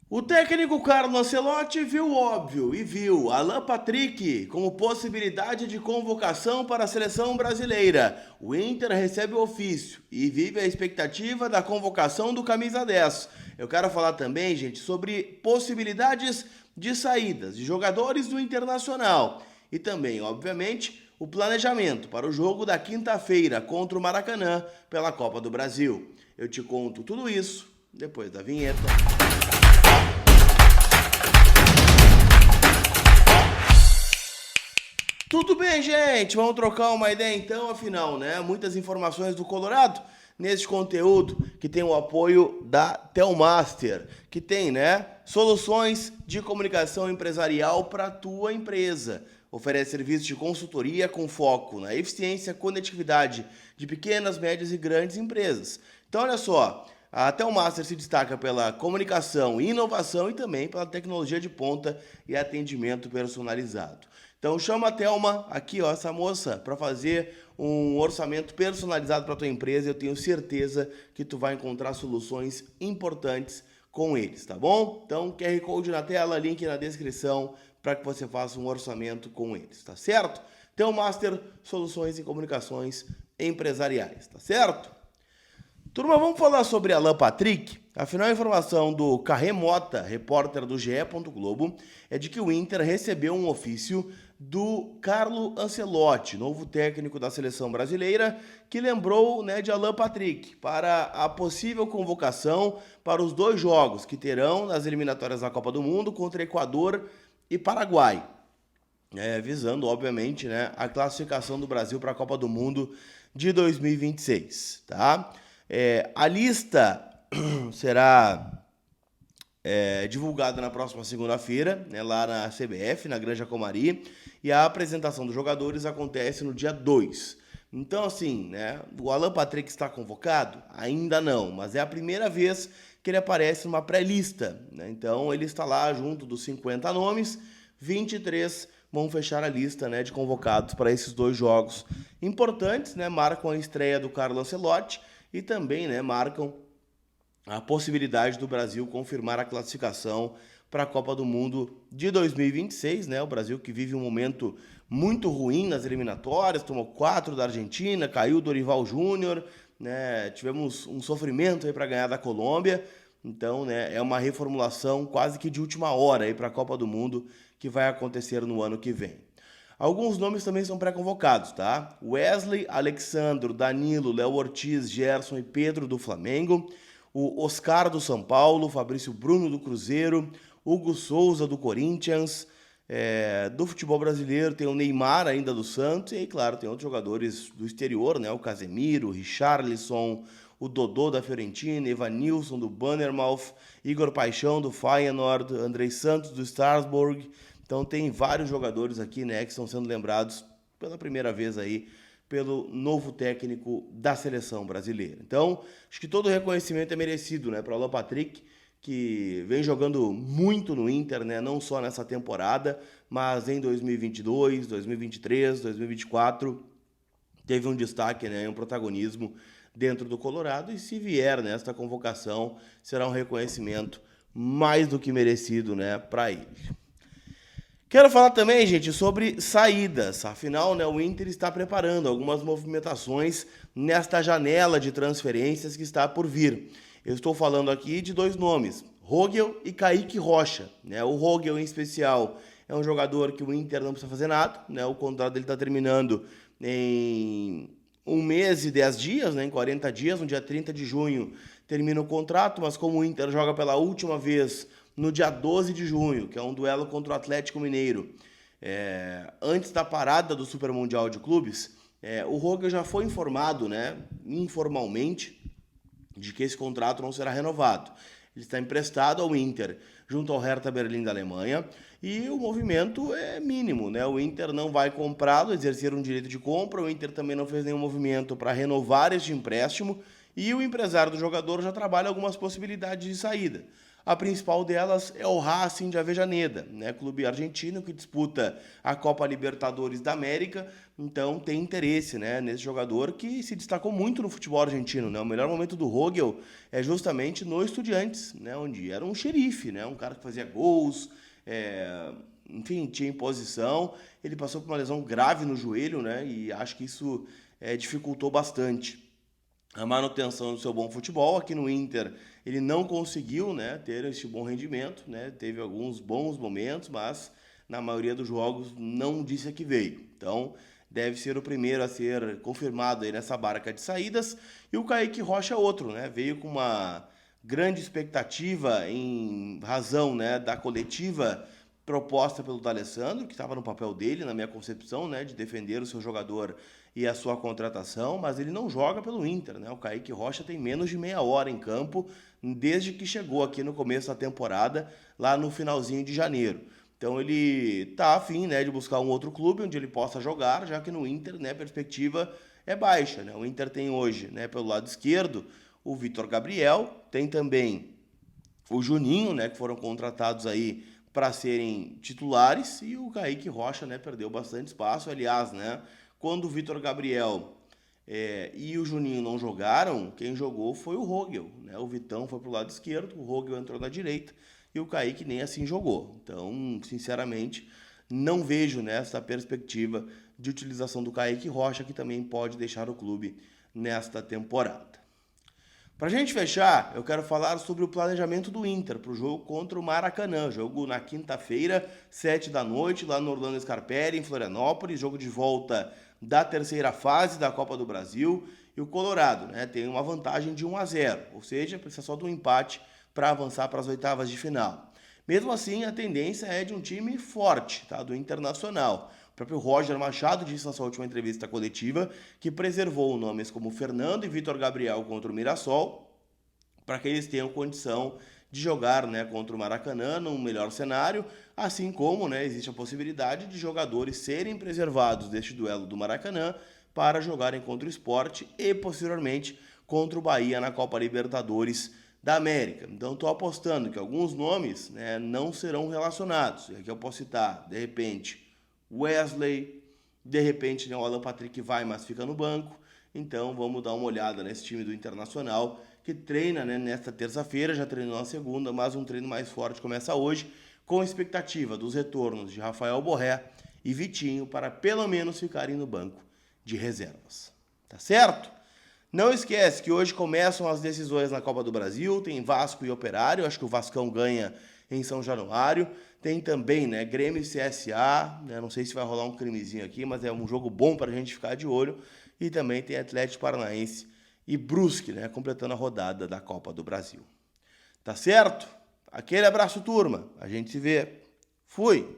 O técnico Carlo Ancelotti viu o óbvio e viu Alan Patrick como possibilidade de convocação para a seleção brasileira. O Inter recebe o ofício e vive a expectativa da convocação do camisa 10. Eu quero falar também, gente, sobre possibilidades de saídas de jogadores do Internacional e também, obviamente, o planejamento para o jogo da quinta-feira contra o Maracanã pela Copa do Brasil. Eu te conto tudo isso depois da vinheta. Tudo bem, gente? Vamos trocar uma ideia então, afinal, né? Muitas informações do Colorado nesse conteúdo que tem o apoio da Telmaster, que tem, né, soluções de comunicação empresarial para a tua empresa. Oferece serviços de consultoria com foco na eficiência e conectividade de pequenas, médias e grandes empresas. Então, olha só, a Telmaster se destaca pela comunicação e inovação e também pela tecnologia de ponta e atendimento personalizado. Então chama a Thelma, aqui ó, essa moça, para fazer um orçamento personalizado para a tua empresa. Eu tenho certeza que tu vai encontrar soluções importantes com eles, tá bom? Então QR Code na tela, link na descrição para que você faça um orçamento com eles, tá certo? Telmaster, soluções em comunicações empresariais, tá certo? Turma, vamos falar sobre Alan Patrick? Afinal, a informação do Carré Mota, repórter do GE. Globo, é de que o Inter recebeu um ofício do Carlo Ancelotti, novo técnico da seleção brasileira, que lembrou, né, de Alan Patrick para a possível convocação para os dois jogos que terão nas eliminatórias da Copa do Mundo contra Equador e Paraguai. Visando, obviamente, né, a classificação do Brasil para a Copa do Mundo de 2026, tá? A lista será divulgada na próxima segunda-feira, né, lá na CBF, na Granja Comari, e a apresentação dos jogadores acontece no dia 2. Então, assim, né, o Alan Patrick está convocado? Ainda não, mas é a primeira vez que ele aparece numa pré-lista, né? Então, ele está lá junto dos 50 nomes, 23 vão fechar a lista, né, de convocados para esses dois jogos importantes, né, marcam a estreia do Carlo Ancelotti e também, né, marcam a possibilidade do Brasil confirmar a classificação para a Copa do Mundo de 2026, né? O Brasil que vive um momento muito ruim nas eliminatórias, tomou 4 da Argentina, caiu o Dorival Júnior, né? Tivemos um sofrimento aí para ganhar da Colômbia. Então, né, é uma reformulação quase que de última hora aí para a Copa do Mundo que vai acontecer no ano que vem. Alguns nomes também são pré-convocados, tá? Wesley, Alexandro, Danilo, Léo Ortiz, Gerson e Pedro do Flamengo, o Oscar do São Paulo, Fabrício Bruno do Cruzeiro, Hugo Souza do Corinthians, do futebol brasileiro tem o Neymar ainda do Santos e aí, claro, tem outros jogadores do exterior, né? O Casemiro, o Richarlison, o Dodô da Fiorentina, Evanilson do Bournemouth, Igor Paixão do Feyenoord, Andrei Santos do Strasbourg. Então tem vários jogadores aqui, né, que estão sendo lembrados pela primeira vez aí pelo novo técnico da seleção brasileira. Então, acho que todo o reconhecimento é merecido, né, para o Alan Patrick, que vem jogando muito no Inter, né, não só nessa temporada, mas em 2022, 2023, 2024, teve um destaque, né, um protagonismo dentro do Colorado, e se vier nesta convocação, será um reconhecimento mais do que merecido, né, para ele. Quero falar também, gente, sobre saídas. Afinal, né, o Inter está preparando algumas movimentações nesta janela de transferências que está por vir. Eu estou falando aqui de dois nomes, Rogel e Kaique Rocha, né? O Rogel, em especial, é um jogador que o Inter não precisa fazer nada, né? O contrato dele está terminando em 1 mês e 10 dias, né? Em 40 dias, no dia 30 de junho termina o contrato, mas como o Inter joga pela última vez no dia 12 de junho, que é um duelo contra o Atlético Mineiro, antes da parada do Super Mundial de Clubes, o Rogel já foi informado, né, informalmente, de que esse contrato não será renovado. Ele está emprestado ao Inter, junto ao Hertha Berlim da Alemanha, e o movimento é mínimo, né? O Inter não vai comprá-lo, exercer um direito de compra, o Inter também não fez nenhum movimento para renovar este empréstimo, e o empresário do jogador já trabalha algumas possibilidades de saída. A principal delas é o Racing de Avellaneda, né? Clube argentino que disputa a Copa Libertadores da América, então tem interesse, né, nesse jogador que se destacou muito no futebol argentino, né? O melhor momento do Rogel é justamente no Estudiantes, né, onde era um xerife, né, um cara que fazia gols, enfim, tinha imposição. Ele passou por uma lesão grave no joelho, né, e acho que isso dificultou bastante a manutenção do seu bom futebol. Aqui no Inter ele não conseguiu, né, ter esse bom rendimento, né, teve alguns bons momentos, mas na maioria dos jogos não disse a que veio. Então deve ser o primeiro a ser confirmado aí nessa barca de saídas. E o Kaique Rocha é outro, né, veio com uma grande expectativa em razão, né, da coletiva proposta pelo D'Alessandro, que estava no papel dele, na minha concepção, né, de defender o seu jogador e a sua contratação, mas ele não joga pelo Inter, né? O Kaique Rocha tem menos de meia hora em campo desde que chegou aqui no começo da temporada, lá no finalzinho de janeiro. Então ele tá afim, né, de buscar um outro clube onde ele possa jogar, já que no Inter, né, a perspectiva é baixa, né? O Inter tem hoje, né, pelo lado esquerdo, o Vitor Gabriel, tem também o Juninho, né, que foram contratados aí para serem titulares, e o Kaique Rocha, né, perdeu bastante espaço. Aliás, né, quando o Vitor Gabriel e o Juninho não jogaram, quem jogou foi o Rogel, né? O Vitão foi para o lado esquerdo, o Rogel entrou na direita e o Kaique nem assim jogou. Então, sinceramente, não vejo nessa perspectiva de utilização do Kaique Rocha, que também pode deixar o clube nesta temporada. Para a gente fechar, eu quero falar sobre o planejamento do Inter para o jogo contra o Maracanã. Jogo na quinta-feira, 7 da noite, lá no Orlando Scarpelli, em Florianópolis. Jogo de volta da terceira fase da Copa do Brasil. E o Colorado, né, tem uma vantagem de 1-0, ou seja, precisa só do empate para avançar para as oitavas de final. Mesmo assim, a tendência é de um time forte, tá, do Internacional. O próprio Roger Machado disse na sua última entrevista coletiva que preservou nomes como Fernando e Vitor Gabriel contra o Mirassol para que eles tenham condição de jogar, né, contra o Maracanã num melhor cenário, assim como, né, existe a possibilidade de jogadores serem preservados deste duelo do Maracanã para jogarem contra o Sport e posteriormente contra o Bahia na Copa Libertadores da América. Então estou apostando que alguns nomes, né, não serão relacionados. E aqui eu posso citar, de repente, Wesley, de repente, né, o Alan Patrick vai, mas fica no banco. Então vamos dar uma olhada nesse time do Internacional, que treina, né, nesta terça-feira, já treinou na segunda, mas um treino mais forte começa hoje, com expectativa dos retornos de Rafael Borré e Vitinho para pelo menos ficarem no banco de reservas. Tá certo? Não esquece que hoje começam as decisões na Copa do Brasil, tem Vasco e Operário, acho que o Vascão ganha em São Januário. Tem também, né, Grêmio e CSA, né, não sei se vai rolar um crimezinho aqui, mas é um jogo bom para a gente ficar de olho. E também tem Atlético Paranaense e Brusque, né, completando a rodada da Copa do Brasil. Tá certo? Aquele abraço, turma. A gente se vê. Fui!